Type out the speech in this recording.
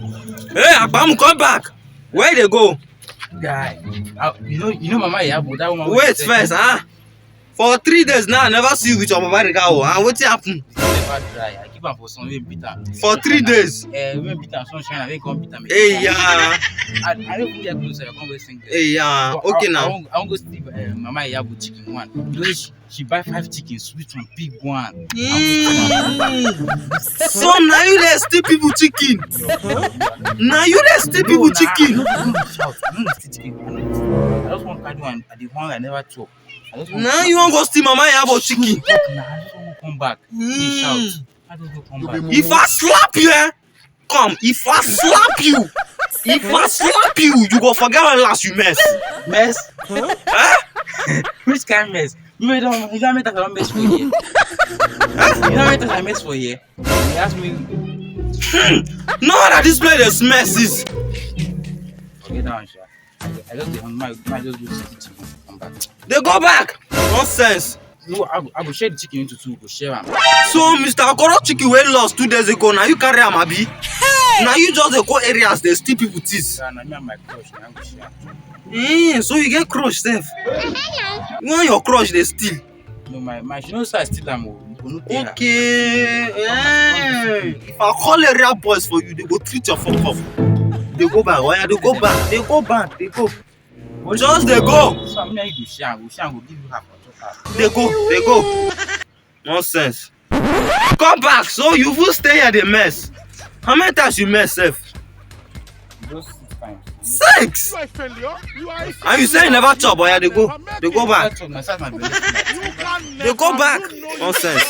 Hey, Akpam, come back. Where they go? Guy, you know Mama Yabo, that woman. Wait first, huh? For 3 days now, I never see you with your Baba Rigao. And what happened? Never dry. I keep am for some way bitter. For 3 days. When bitter sunshine, I come bitter. Hey, yeah. I don't even get close. I can't wait sing. Hey, yeah. But Okay, I now. won't go see Mama Yabo chicken one. Because she buy 5 chickens, sweet one, big one. So now you dey steal people chicken. Now you dey steal people chicken. I don't shout. I don't steal chicken. I just want to carry one. I the one I never chop. Now you want go steal Mama Yabo chicken. I just want to come back. He shout. I just want to come back. If I slap you, come. If I slap you, you go forget when last you mess. Mess? Huh? Which kind of mess? You don't make that I mess for here. You don't make that I mess for here. You ask me. No, that this place is messes. Forget that one, sha. I just might just go see the chicken. Come back. They go back. Nonsense. No, I go share the chicken into two. Go share them. So, Mr. Okoro chicken wey lost 2 days ago, now you carry am abi? Now you just dey go areas dey steal people teeth. Yeah, na me and my crush na go share. So you get crush sef? You want your crush dey steal? No, my she knows I steal them. Okay. If I call area boys for you, they go treat your fuck off. They go back. Why they go back? They go back. They go. Just they go. So me and you go share. Go give you half. They go. They go. Nonsense. Come back. So you will stay here the mess. How many times you mess sef? Just 6 times. 6. You are a failure. You are a failure. And you say you never chop, but yeah, they go. They go back. That's my You can They go never back. do no Nonsense.